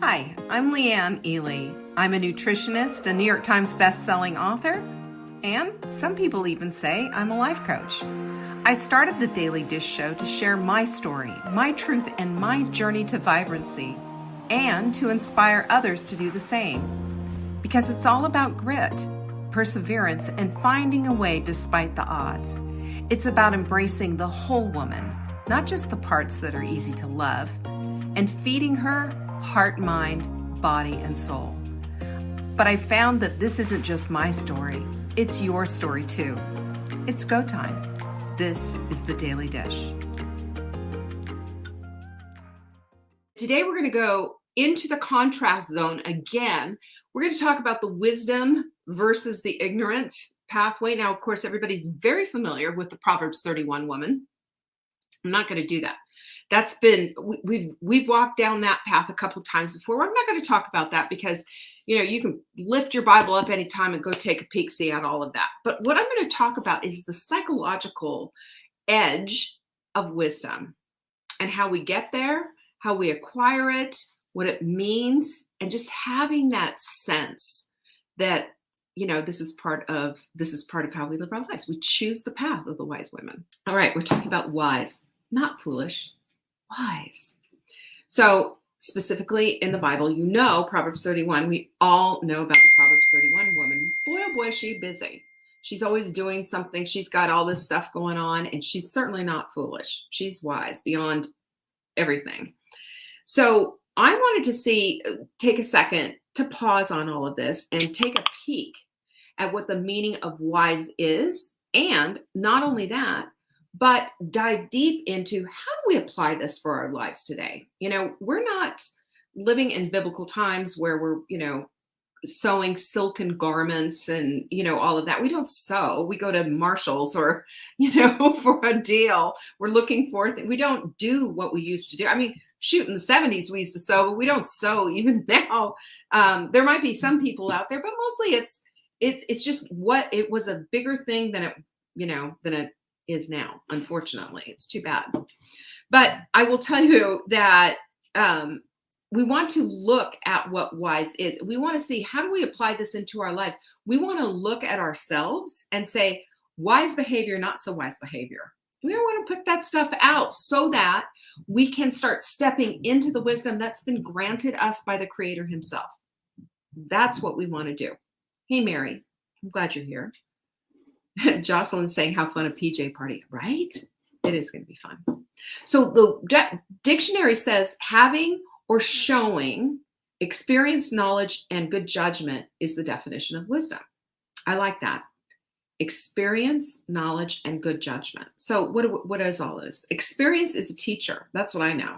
Hi, I'm Leanne Ely. I'm a nutritionist, a New York Times best-selling author, and some people even say I'm a life coach. I started the Daily Dish Show to share my story, my truth, and my journey to vibrancy, and to inspire others to do the same. Because it's all about grit, perseverance, and finding a way despite the odds. It's about embracing the whole woman, not just the parts that are easy to love, and feeding her heart, mind, body, and soul. But I found that this isn't just my story, it's your story too. It's go time. This is the Daily Dish. Today we're going to go into the contrast zone again. We're going to talk about the wisdom versus the ignorant pathway. Now, of course, everybody's very familiar with the Proverbs 31 woman. I'm not going to do that. That's been, we've walked down that path a couple of times before. I'm not going to talk about that because, you can lift your Bible up anytime and go take a peek, see at all of that. But what I'm going to talk about is the psychological edge of wisdom and how we get there, how we acquire it, what it means, and just having that sense that, this is part of how we live our lives. We choose the path of the wise women. All right, we're talking about wise, not foolish. Wise. So specifically in the Bible, Proverbs 31. We all know about the Proverbs 31 woman. Boy, oh boy, is she busy. She's always doing something. She's got all this stuff going on, and she's certainly not foolish. She's wise beyond everything. So I wanted to take a second to pause on all of this and take a peek at what the meaning of wise is. And not only that, but dive deep into how do we apply this for our lives today? We're not living in biblical times where we're, sewing silken garments and, all of that. We don't sew. We go to Marshall's or, for a deal. We're looking for we don't do what we used to do. I mean, shoot, in the 70s we used to sew, but we don't sew even now. There might be some people out there, but mostly it's just it was a bigger thing than it is now. Unfortunately, it's too bad. But I will tell you that we want to look at what wise is. We want to see, how do we apply this into our lives? We want to look at ourselves and say, wise behavior, not so wise behavior. We want to put that stuff out so that we can start stepping into the wisdom that's been granted us by the Creator himself. That's what we want to do. Hey, Mary, I'm glad you're here. Jocelyn's saying, how fun a PJ party, right? It is going to be fun. So the dictionary says having or showing experience, knowledge, and good judgment is the definition of wisdom. I like that. Experience, knowledge, and good judgment. So what is all this? Experience is a teacher. That's what I know.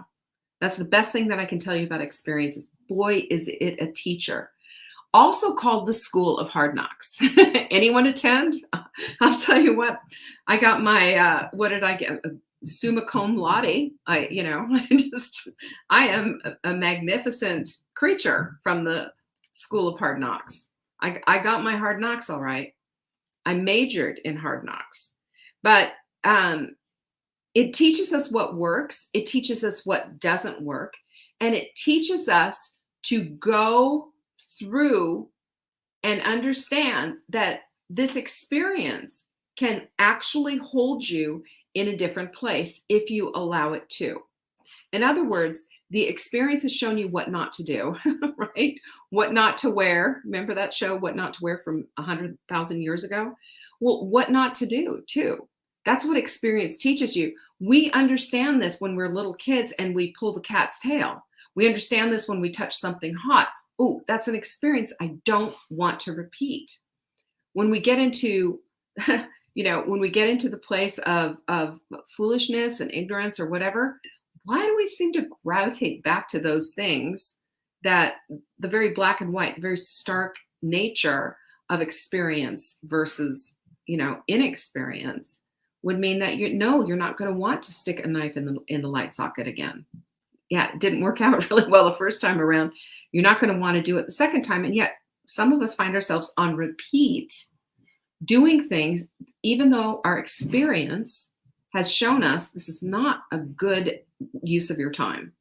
That's the best thing that I can tell you about experience is, boy, is it a teacher. Also called the School of Hard Knocks. Anyone attend? I'll tell you what, I got my, what did I get? Summa cum laude. I am a magnificent creature from the School of Hard Knocks. I got my hard knocks all right. I majored in hard knocks. But it teaches us what works. It teaches us what doesn't work. And it teaches us to go through and understand that this experience can actually hold you in a different place if you allow it to. In other words, the experience has shown you what not to do, right? What not to wear. Remember that show, What Not to Wear, from 100,000 years ago? Well, what not to do too. That's what experience teaches you. We understand this when we're little kids and we pull the cat's tail. We understand this when we touch something hot. Oh, that's an experience I don't want to repeat. When we get into, when we get into the place of foolishness and ignorance or whatever, why do we seem to gravitate back to those things that the very black and white, the very stark nature of experience versus, inexperience would mean that you're not going to want to stick a knife in the light socket again. Yeah, it didn't work out really well the first time around. You're not going to want to do it the second time. And yet some of us find ourselves on repeat doing things, even though our experience has shown us this is not a good use of your time.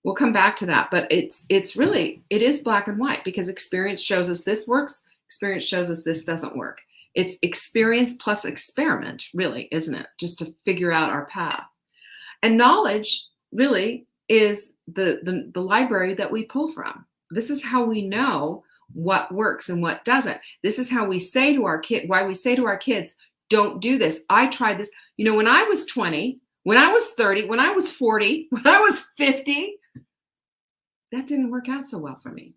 We'll come back to that, but it's really, it is black and white, because experience shows us this works, experience shows us this doesn't work. It's experience plus experiment, really, isn't it? Just to figure out our path. And knowledge really is the library that we pull from. This is how we know what works and what doesn't. This is how we say to our why we say to our kids, don't do this. I tried this. You know, when I was 20, when I was 30, when I was 40, when I was 50, that didn't work out so well for me.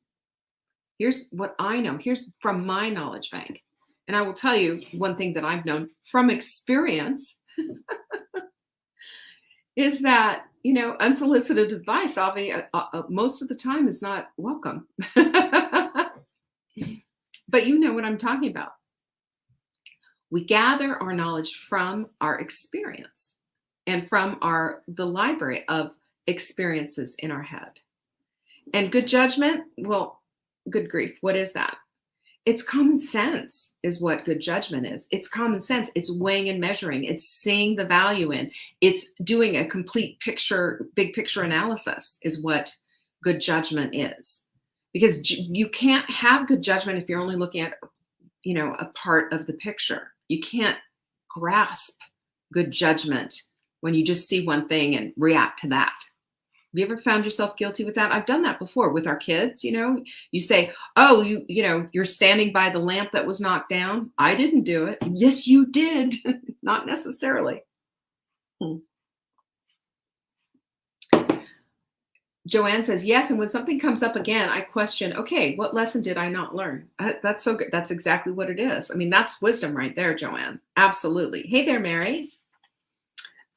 Here's what I know. Here's from my knowledge bank. And I will tell you one thing that I've known from experience is that, you know, unsolicited advice, most of the time is not welcome. But you know what I'm talking about. We gather our knowledge from our experience and from the library of experiences in our head. And good judgment, well, good grief, what is that? It's common sense is what good judgment is. It's common sense. It's weighing and measuring. It's seeing the value in. It's doing a complete picture, big picture analysis is what good judgment is. Because you can't have good judgment if you're only looking at, you know, a part of the picture. You can't grasp good judgment when you just see one thing and react to that. Have you ever found yourself guilty with that? I've done that before with our kids. You know, you say, oh, you know, you're standing by the lamp that was knocked down. I didn't do it. Yes, you did. Not necessarily. Joanne says, yes. And when something comes up again, I question, okay, what lesson did I not learn? That's so good. That's exactly what it is. I mean, that's wisdom right there, Joanne. Absolutely. Hey there, Mary.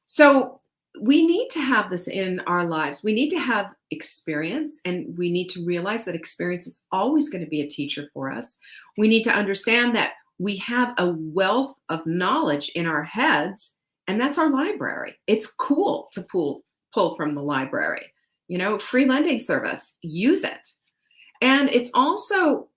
So we need to have this in our lives. We need to have experience, and we need to realize that experience is always going to be a teacher for us. We need to understand that we have a wealth of knowledge in our heads, and that's our library. It's cool to pull from the library. You know, free lending service, use it. And it's also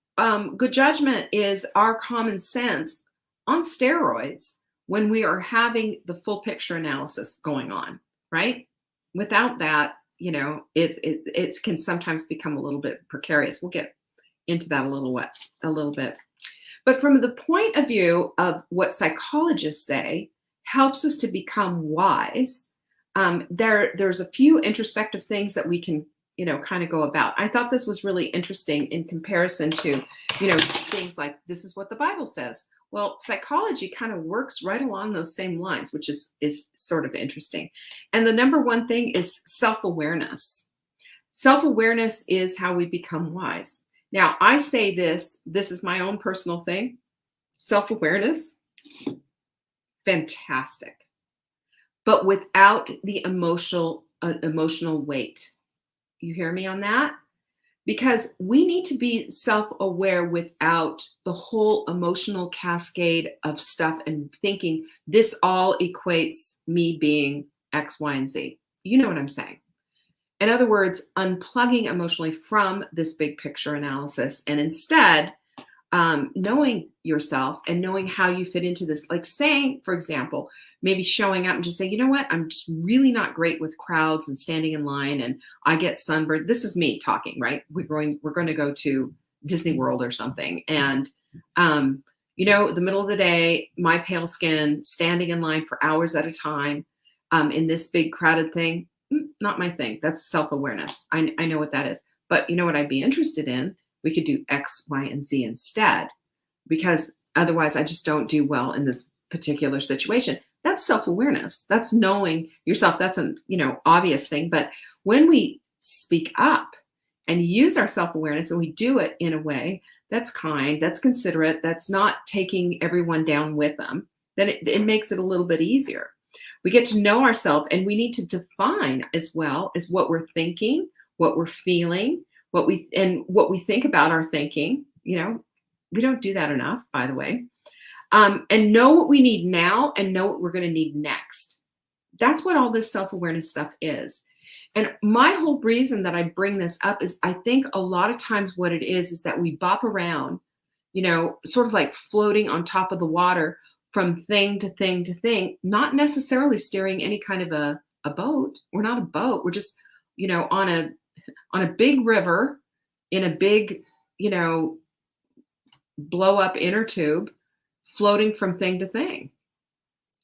good judgment is our common sense on steroids when we are having the full picture analysis going on, right? Without that, you know, it can sometimes become a little bit precarious. We'll get into that a little bit. But from the point of view of what psychologists say helps us to become wise, there's a few introspective things that we can, you know, kind of go about. I thought this was really interesting in comparison to, you know, things like this is what the Bible says. Well, psychology kind of works right along those same lines, which is sort of interesting. And the number one thing is self-awareness. Self-awareness is how we become wise. Now, I say this is my own personal thing. Self-awareness, fantastic. But without the emotional weight. You hear me on that? Because we need to be self-aware without the whole emotional cascade of stuff and thinking this all equates me being X, Y, and Z. You know what I'm saying? In other words, unplugging emotionally from this big picture analysis and instead knowing yourself and knowing how you fit into this. Like saying, for example, maybe showing up and just saying, you know what, I'm just really not great with crowds and standing in line and I get sunburned. This is me talking, right? We're going to go to Disney World or something. And, you know, the middle of the day, my pale skin, standing in line for hours at a time in this big crowded thing, not my thing. That's self-awareness. I know what that is. But you know what I'd be interested in? We could do X, Y, and Z instead, because otherwise I just don't do well in this particular situation. That's self-awareness. That's knowing yourself. That's an, you know, obvious thing. But when we speak up and use our self-awareness and we do it in a way that's kind, that's considerate, that's not taking everyone down with them, then it makes it a little bit easier. We get to know ourselves, and we need to define as well as what we're thinking, what we're feeling, what we think about our thinking. You know, we don't do that enough, by the way. And know what we need now and know what we're going to need next. That's what all this self-awareness stuff is. And my whole reason that I bring this up is I think a lot of times what it is that we bop around, you know, sort of like floating on top of the water from thing to thing to thing, not necessarily steering any kind of a boat. We're not a boat. We're just, you know, on a on a big river in a big, you know, blow up inner tube, floating from thing to thing.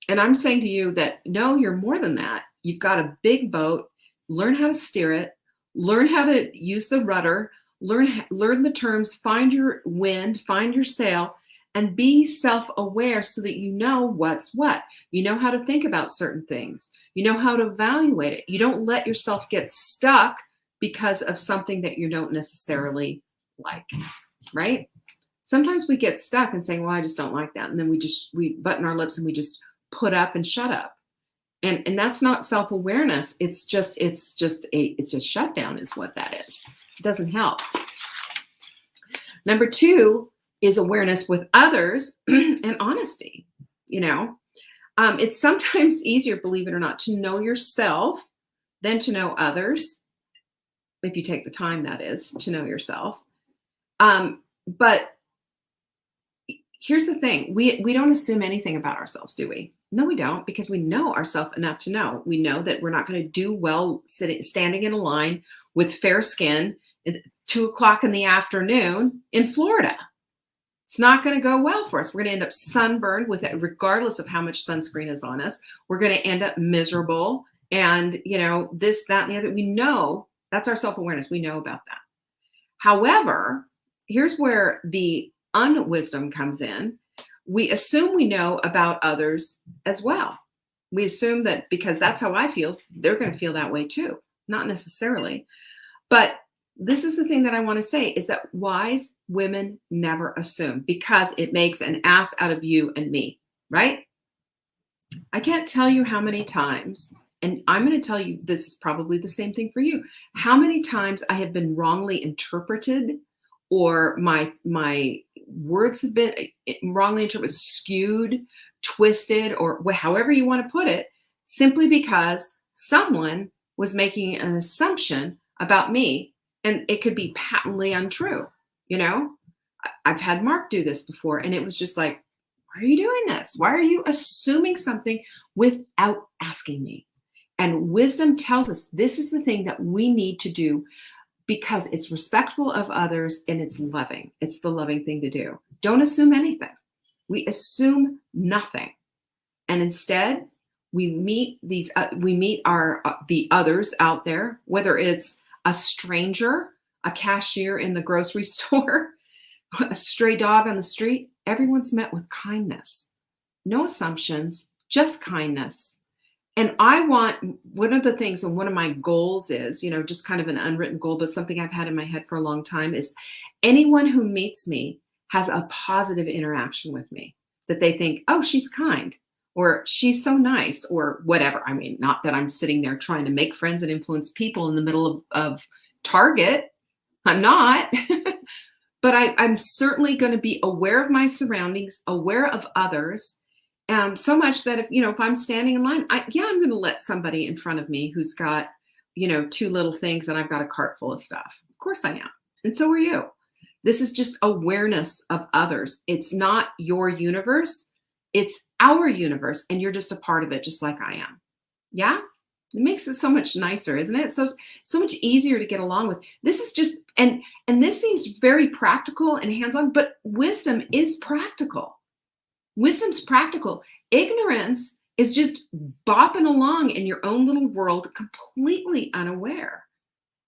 And I'm saying to you that no, you're more than that. You've got a big boat. Learn how to steer it. Learn how to use the rudder. Learn the terms. Find your wind. Find your sail, and be self-aware so that you know what's what. You know how to think about certain things. You know how to evaluate it. You don't let yourself get stuck because of something that you don't necessarily like, right? Sometimes we get stuck and saying, well, I just don't like that. And then we button our lips and we just put up and shut up. And that's not self-awareness. It's just shutdown is what that is. It doesn't help. Number 2 is awareness with others and honesty. You know, it's sometimes easier, believe it or not, to know yourself than to know others. If you take the time, that is, to know yourself. But here's the thing. We don't assume anything about ourselves, do we? No, we don't, because we know ourselves enough to know. We know that we're not going to do well standing in a line with fair skin at 2:00 in the afternoon in Florida. It's not going to go well for us. We're going to end up sunburned with it, regardless of how much sunscreen is on us. We're going to end up miserable. And, you know, this, that, and the other. We know that's our self-awareness. We know about that. However, here's where the unwisdom comes in. We assume we know about others as well. We assume that because that's how I feel, they're going to feel that way too. Not necessarily. But this is the thing that I want to say is that wise women never assume, because it makes an ass out of you and me, right? I can't tell you how many times, and I'm going to tell you this is probably the same thing for you, how many times I have been wrongly interpreted, or my words have been wrongly interpreted, skewed, twisted, or however you want to put it, simply because someone was making an assumption about me, and it could be patently untrue. You know, I've had Mark do this before, and it was just like, why are you doing this? Why are you assuming something without asking me? And wisdom tells us this is the thing that we need to do, because it's respectful of others and it's loving. It's the loving thing to do. Don't assume anything. We assume nothing. And instead, we meet the others out there, whether it's a stranger, a cashier in the grocery store, a stray dog on the street. Everyone's met with kindness. No assumptions, just kindness. And I want, one of the things, and one of my goals is, you know, just kind of an unwritten goal, but something I've had in my head for a long time, is anyone who meets me has a positive interaction with me, that they think, oh, she's kind, or she's so nice, or whatever. I mean, not that I'm sitting there trying to make friends and influence people in the middle of Target. I'm not. But I'm certainly going to be aware of my surroundings, aware of others. So much that if I'm standing in line, I'm going to let somebody in front of me who's got, 2 little things and I've got a cart full of stuff. Of course I am. And so are you. This is just awareness of others. It's not your universe. It's our universe. And you're just a part of it, just like I am. Yeah. It makes it so much nicer, isn't it? So much easier to get along with. This is just, and this seems very practical and hands-on, but wisdom is practical. Wisdom's practical. Ignorance is just bopping along in your own little world, completely unaware.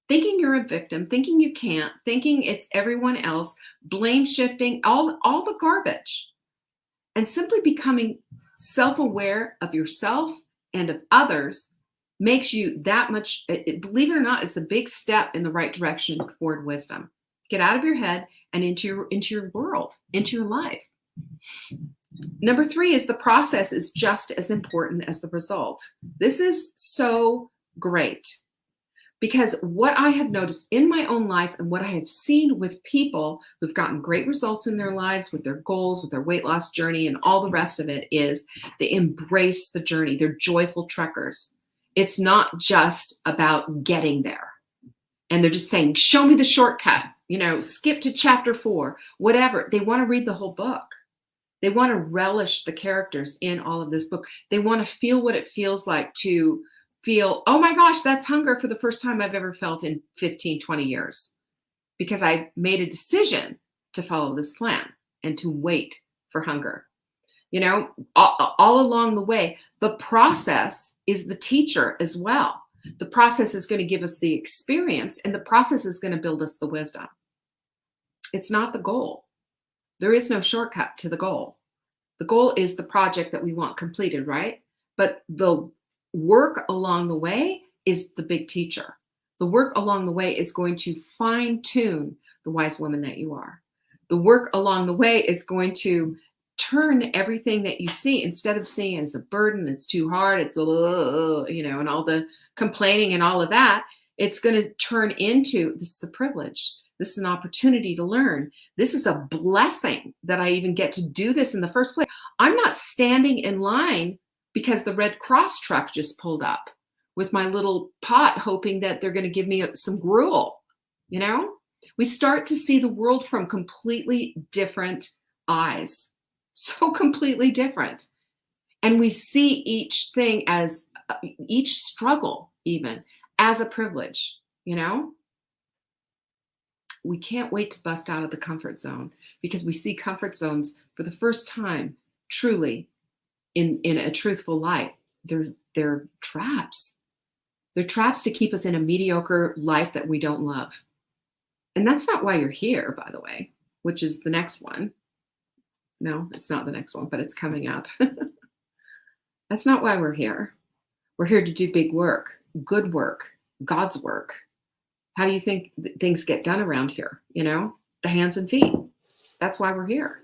Thinking you're a victim, thinking you can't, thinking it's everyone else, blame shifting, all the garbage. And simply becoming self-aware of yourself and of others makes you that much, believe it or not, it's a big step in the right direction toward wisdom. Get out of your head and into your world, into your life. Number 3 is the process is just as important as the result. This is so great, because what I have noticed in my own life and what I have seen with people who've gotten great results in their lives, with their goals, with their weight loss journey and all the rest of it, is they embrace the journey. They're joyful trekkers. It's not just about getting there. And they're just saying, show me the shortcut, skip to chapter 4, whatever. They want to read the whole book. They want to relish the characters in all of this book. They want to feel what it feels like to feel, oh my gosh, that's hunger for the first time I've ever felt in 15, 20 years, because I made a decision to follow this plan and to wait for hunger. You know, all along the way, the process is the teacher as well. The process is going to give us the experience, and the process is going to build us the wisdom. It's not the goal. There is no shortcut to the goal. The goal is the project that we want completed, right? But the work along the way is the big teacher. The work along the way is going to fine tune the wise woman that you are. The work along the way is going to turn everything that you see, instead of seeing it as a burden, it's too hard, it's and all the complaining and all of that, it's going to turn into, this is a privilege. This is an opportunity to learn. This is a blessing that I even get to do this in the first place. I'm not standing in line because the Red Cross truck just pulled up with my little pot, hoping that they're going to give me some gruel. You know, we start to see the world from completely different eyes, so completely different. And we see each thing as, each struggle even, as a privilege, you know? We can't wait to bust out of the comfort zone, because we see comfort zones for the first time truly in a truthful light. They're traps. They're traps to keep us in a mediocre life that we don't love. And that's not why you're here, by the way, which is the next one. No, it's not the next one, but it's coming up. That's not why we're here. We're here to do big work, good work, God's work. How do you think things get done around here? You know, the hands and feet. That's why we're here.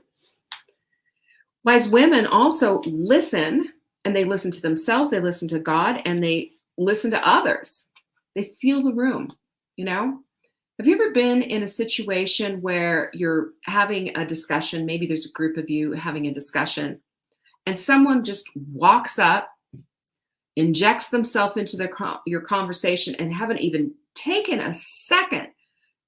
Wise women also listen, and they listen to themselves, they listen to God, and they listen to others. They feel the room, you know? Have you ever been in a situation where you're having a discussion, maybe there's a group of you having a discussion, and someone just walks up, injects themselves into your conversation, and haven't even taken a second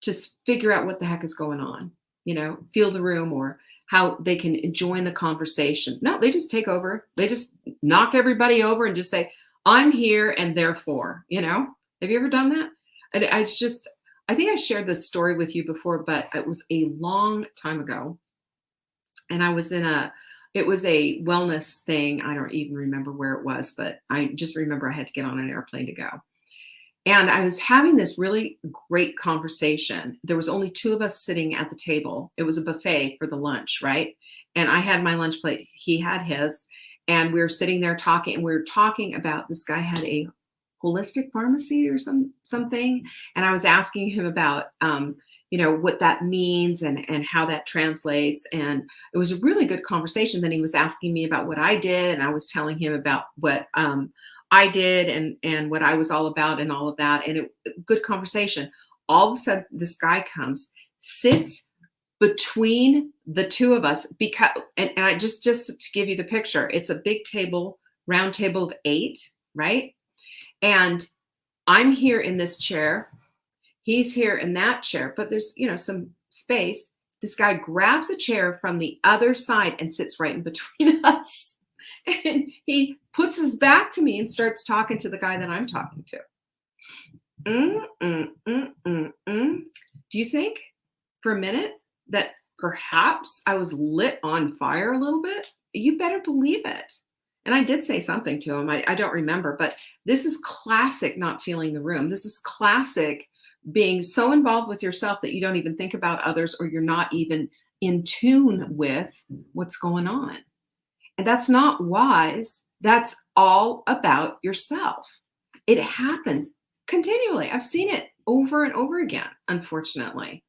to figure out what the heck is going on, you know, feel the room, or how they can join the conversation? No, they just take over. They just knock everybody over and just say, I'm here and therefore, you know. Have you ever done that? And I think I shared this story with you before, but it was a long time ago. And I was it was a wellness thing. I don't even remember where it was, but I just remember I had to get on an airplane to go. And I was having this really great conversation. There was only two of us sitting at the table. It was a buffet for the lunch, right? And I had my lunch plate. He had his. And we were sitting there talking. And we were talking about, this guy had a holistic pharmacy or something. And I was asking him about, what that means and how that translates. And it was a really good conversation. Then he was asking me about what I did. And I was telling him about what I did and what I was all about and all of that. And good conversation. All of a sudden, this guy comes, sits between the two of us, because, and I just to give you the picture, it's a big table, round table of 8, right? And I'm here in this chair. He's here in that chair, but there's, some space. This guy grabs a chair from the other side and sits right in between us. And he puts his back to me and starts talking to the guy that I'm talking to. Do you think for a minute that perhaps I was lit on fire a little bit? You better believe it. And I did say something to him. I don't remember, but this is classic not feeling the room. This is classic being so involved with yourself that you don't even think about others, or you're not even in tune with what's going on. And that's not wise. That's all about yourself. It happens continually. I've seen it over and over again, unfortunately.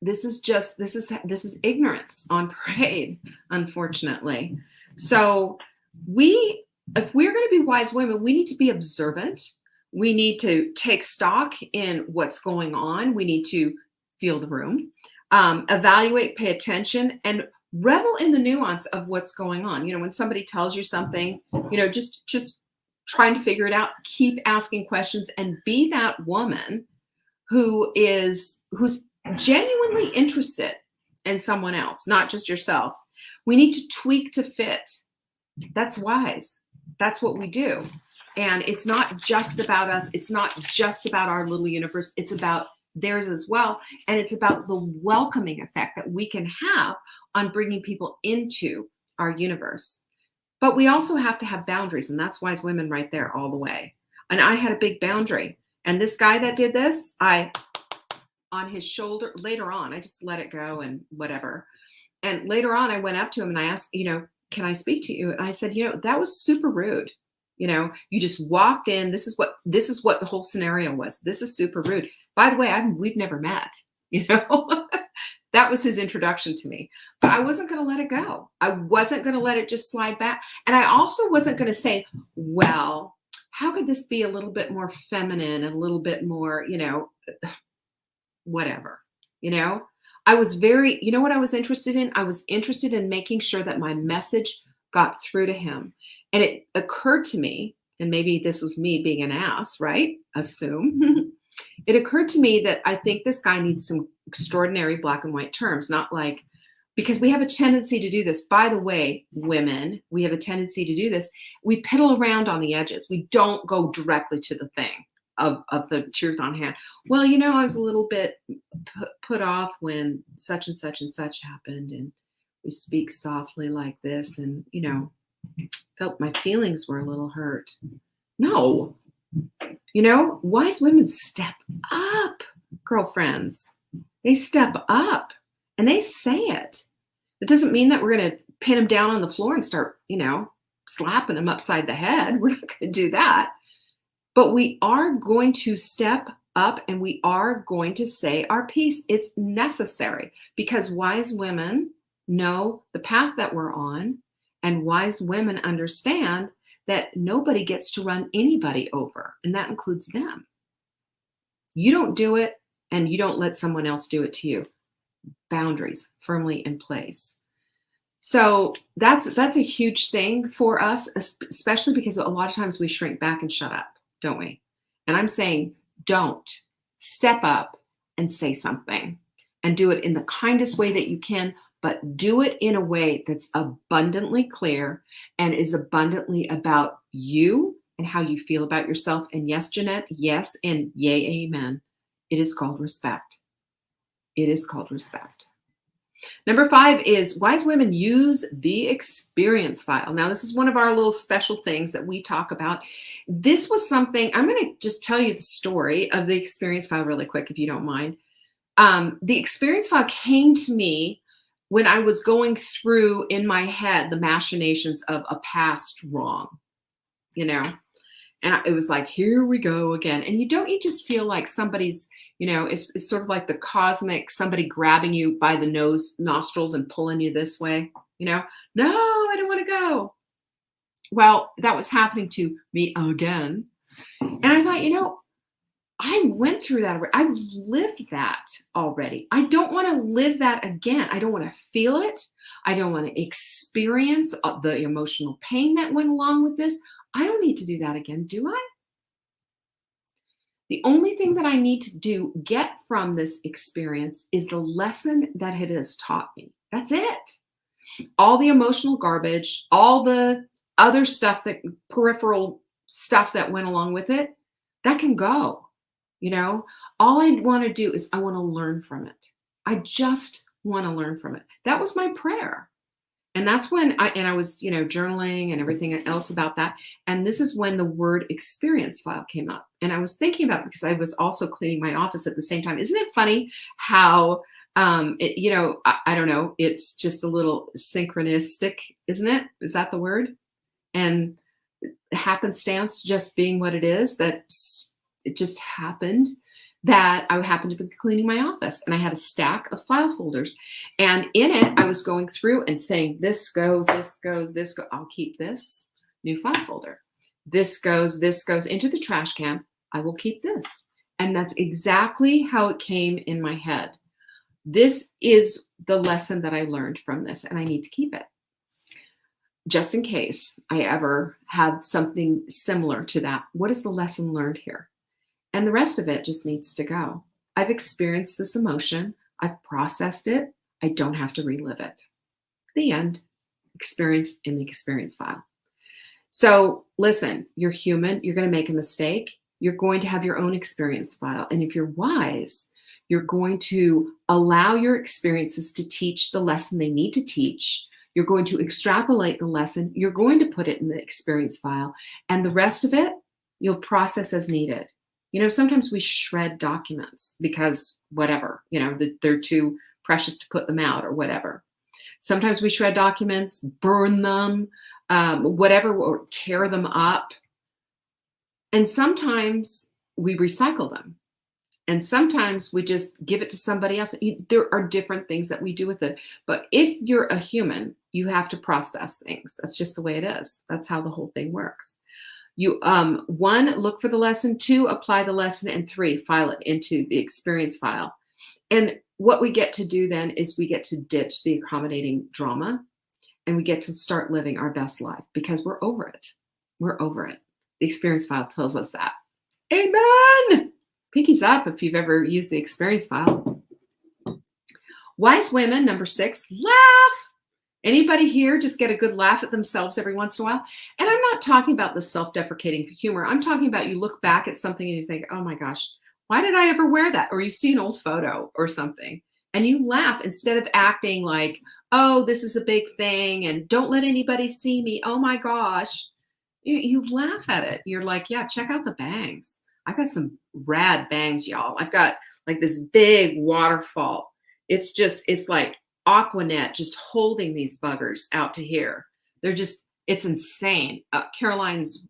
This is ignorance on parade, unfortunately. So if we're going to be wise women, we need to be observant. We need to take stock in what's going on. We need to feel the room, evaluate, pay attention, and revel in the nuance of what's going on. When somebody tells you something, just trying to figure it out, keep asking questions, and be that woman who's genuinely interested in someone else, not just yourself. We need to tweak to fit. That's wise. That's what we do. And it's not just about us. It's not just about our little universe. It's about theirs as well. And it's about the welcoming effect that we can have on bringing people into our universe. But we also have to have boundaries. And that's wise women right there all the way. And I had a big boundary. And this guy that did this, on his shoulder, later on, I just let it go and whatever. And later on, I went up to him and I asked, can I speak to you? And I said, that was super rude. You just walked in. This is what the whole scenario was. This is super rude. By the way, we've never met, That was his introduction to me. But I wasn't going to let it go. I wasn't going to let it just slide back. And I also wasn't going to say, well, how could this be a little bit more feminine and a little bit more, whatever, I was what I was interested in? I was interested in making sure that my message got through to him. And it occurred to me, and maybe this was me being an ass, right? Assume. It occurred to me that I think this guy needs some extraordinary black and white terms, not like, because we have a tendency to do this. By the way, women, we have a tendency to do this. We piddle around on the edges. We don't go directly to the thing of the truth on hand. Well, I was a little bit put off when such and such and such happened. And we speak softly like this and, felt my feelings were a little hurt. No, wise women step up, girlfriends. They step up and they say it. It doesn't mean that we're going to pin them down on the floor and start, slapping them upside the head. We're not going to do that. But we are going to step up and we are going to say our piece. It's necessary because wise women know the path that we're on, and wise women understand that nobody gets to run anybody over, and that includes them. You don't do it, and you don't let someone else do it to you. Boundaries firmly in place. So that's a huge thing for us, especially because a lot of times we shrink back and shut up, don't we? And I'm saying, don't. Step up and say something, and do it in the kindest way that you can, but do it in a way that's abundantly clear and is abundantly about you and how you feel about yourself. And yes, Jeanette, yes, and yay, amen. It is called respect. It is called respect. Number 5 is wise women use the experience file. Now, this is one of our little special things that we talk about. This was something, I'm going to just tell you the story of the experience file really quick, if you don't mind. The experience file came to me when I was going through in my head the machinations of a past wrong, and it was like, here we go again. And you just feel like somebody's, it's sort of like the cosmic, somebody grabbing you by the nostrils and pulling you this way, no, I don't want to go. Well, that was happening to me again. And I thought, I went through that. I've lived that already. I don't want to live that again. I don't want to feel it. I don't want to experience the emotional pain that went along with this. I don't need to do that again, do I? The only thing that I need to get from this experience is the lesson that it has taught me. That's it. All the emotional garbage, all the other stuff, peripheral stuff that went along with it, that can go. All I want to do is I want to learn from it. I just want to learn from it. That was my prayer. And that's when I was, journaling and everything else about that. And this is when the word experience file came up. And I was thinking about it because I was also cleaning my office at the same time. Isn't it funny how, I don't know, it's just a little synchronistic, isn't it? Is that the word? And happenstance just being what it is, that it just happened that I happened to be cleaning my office and I had a stack of file folders, and in it I was going through and saying, this goes, I'll keep this new file folder. This goes into the trash can. I will keep this. And that's exactly how it came in my head. This is the lesson that I learned from this, and I need to keep it just in case I ever have something similar to that. What is the lesson learned here? And the rest of it just needs to go. I've experienced this emotion. I've processed it. I don't have to relive it. The end. Experience in the experience file. So listen, you're human. You're going to make a mistake. You're going to have your own experience file. And if you're wise, you're going to allow your experiences to teach the lesson they need to teach. You're going to extrapolate the lesson. You're going to put it in the experience file. And the rest of it, you'll process as needed. Sometimes we shred documents because whatever, they're too precious to put them out or whatever. Sometimes we shred documents, burn them, whatever, or tear them up. And sometimes we recycle them. And sometimes we just give it to somebody else. There are different things that we do with it. But if you're a human, you have to process things. That's just the way it is. That's how the whole thing works. You 1, look for the lesson. 2, apply the lesson. And 3, file it into the experience file. And what we get to do then is we get to ditch the accommodating drama, and we get to start living our best life because we're over it. We're over it. The experience file tells us that. Amen. Pinkies up if you've ever used the experience file. Wise women, number 6, laugh. Anybody here just get a good laugh at themselves every once in a while? And I'm not talking about the self-deprecating humor. I'm talking about you look back at something and you think, oh my gosh, why did I ever wear that? Or you see an old photo or something and you laugh instead of acting like, oh, this is a big thing and don't let anybody see me. Oh my gosh. You laugh at it. You're like, yeah, check out the bangs. I've got some rad bangs, y'all. I've got like this big waterfall. It's like Aquanet just holding these buggers out to here. It's insane. Caroline's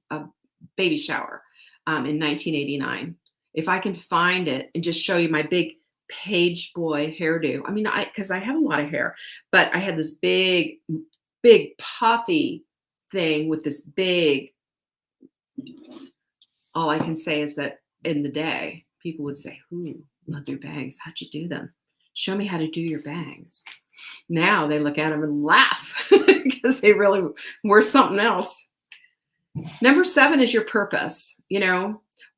baby shower in 1989. If I can find it and just show you my big page boy hairdo. I mean, because I have a lot of hair, but I had this big puffy thing with this big, all I can say is that in the day, people would say, ooh, love your bangs. How'd you do them? Show me how to do your bangs. Now they look at them and laugh because they really were something else. Number 7 is your purpose.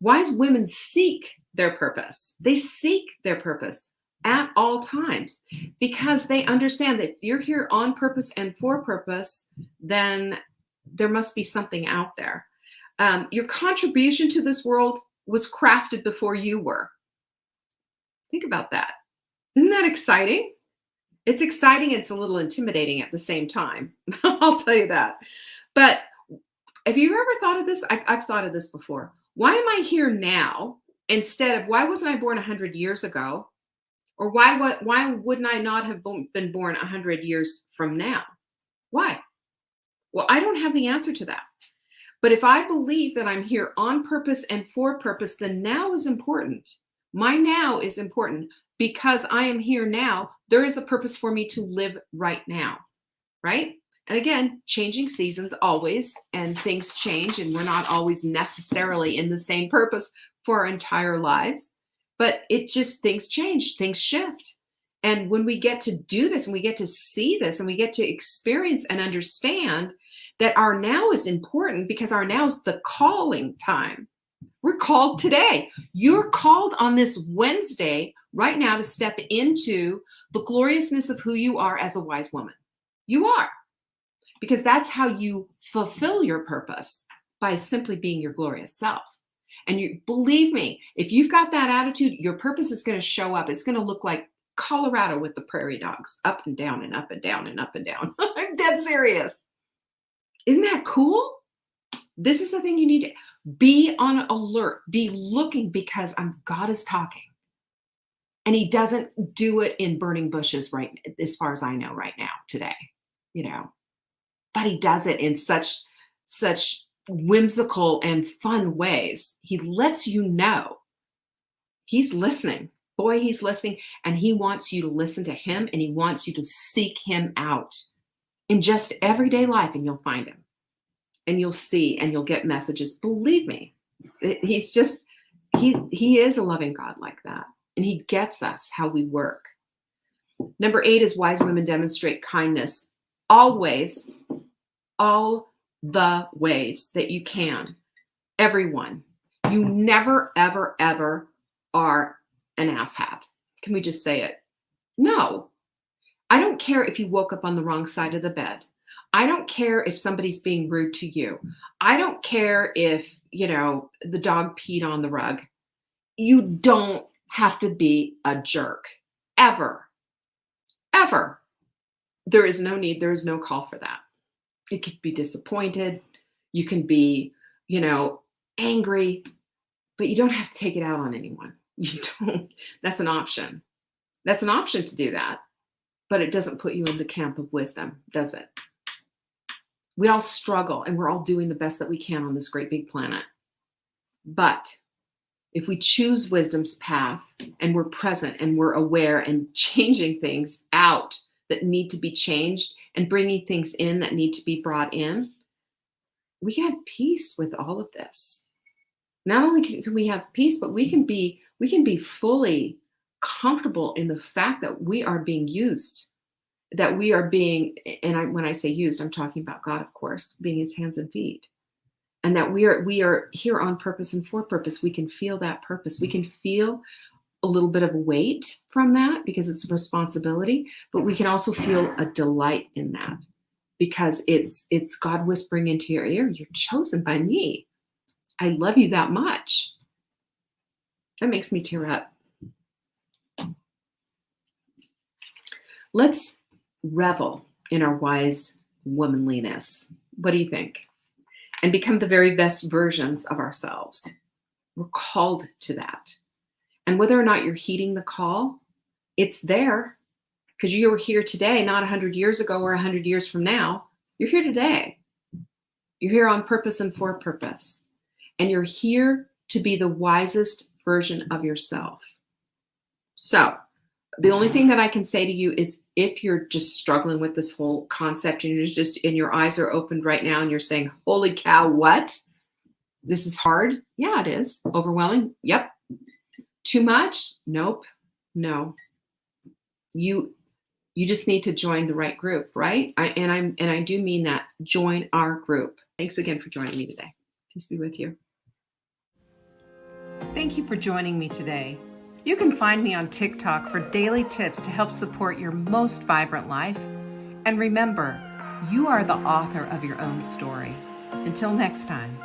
Wise women seek their purpose. They seek their purpose at all times because they understand that if you're here on purpose and for purpose, then there must be something out there. Your contribution to this world was crafted before you were. Think about that. Isn't that exciting? It's exciting. It's a little intimidating at the same time. I'll tell you that. But have you ever thought of this? I've thought of this before. Why am I here now instead of why wasn't I born 100 years ago? Or why wouldn't I not have been born 100 years from now? Why? Well, I don't have the answer to that. But if I believe that I'm here on purpose and for purpose, then now is important. My now is important because I am here now. There is a purpose for me to live right now, right? And again, changing seasons always, and things change, and we're not always necessarily in the same purpose for our entire lives. But things change, things shift. And when we get to do this and we get to see this and we get to experience and understand that our now is important because our now is the calling time. We're called today. You're called on this Wednesday right now to step into the gloriousness of who you are as a wise woman. You are. Because that's how you fulfill your purpose, by simply being your glorious self. And you believe me, if you've got that attitude, your purpose is going to show up. It's going to look like Colorado with the prairie dogs, up and down and up and down and up and down. I'm dead serious. Isn't that cool? This is the thing you need to be on alert, be looking, because God is talking. And he doesn't do it in burning bushes right, as far as I know right now, today, but he does it in such whimsical and fun ways. He lets you know he's listening. Boy, he's listening, and he wants you to listen to him, and he wants you to seek him out in just everyday life, and you'll find him, and you'll see, and you'll get messages. Believe me, he is a loving God like that, and he gets us how we work. Number 8 is wise women demonstrate kindness always, all the ways that you can. Everyone. You never, ever, ever are an asshat. Can we just say it? No. I don't care if you woke up on the wrong side of the bed. I don't care if somebody's being rude to you. I don't care if, the dog peed on the rug. You don't have to be a jerk ever, ever. There is no need, there is no call for that. You could be disappointed, you can be, angry, but you don't have to take it out on anyone. You don't. That's an option. That's an option to do that, but it doesn't put you in the camp of wisdom, does it? We all struggle and we're all doing the best that we can on this great big planet. But if we choose wisdom's path and we're present and we're aware and changing things out that need to be changed and bringing things in that need to be brought in, we can have peace with all of this. Not only can we have peace, but we can be fully comfortable in the fact that we are being used, that we are being, when I say used, I'm talking about God, of course, being his hands and feet. And that we are here on purpose and for purpose. We can feel that purpose. We can feel a little bit of weight from that because it's a responsibility, but we can also feel a delight in that because it's God whispering into your ear, you're chosen by me. I love you that much. That makes me tear up. Let's revel in our wise womanliness. What do you think? And become the very best versions of ourselves. We're called to that. And whether or not you're heeding the call, it's there because you were here today, not 100 years ago or 100 years from now. You're here today. You're here on purpose and for purpose. And you're here to be the wisest version of yourself. So the only thing that I can say to you is if you're just struggling with this whole concept and your eyes are opened right now and you're saying, holy cow, what? This is hard. Yeah, it is. Overwhelming. Yep. Too much? Nope. No. You just need to join the right group, right? I do mean that. Join our group. Thanks again for joining me today. Peace be with you. Thank you for joining me today. You can find me on TikTok for daily tips to help support your most vibrant life. And remember, you are the author of your own story. Until next time.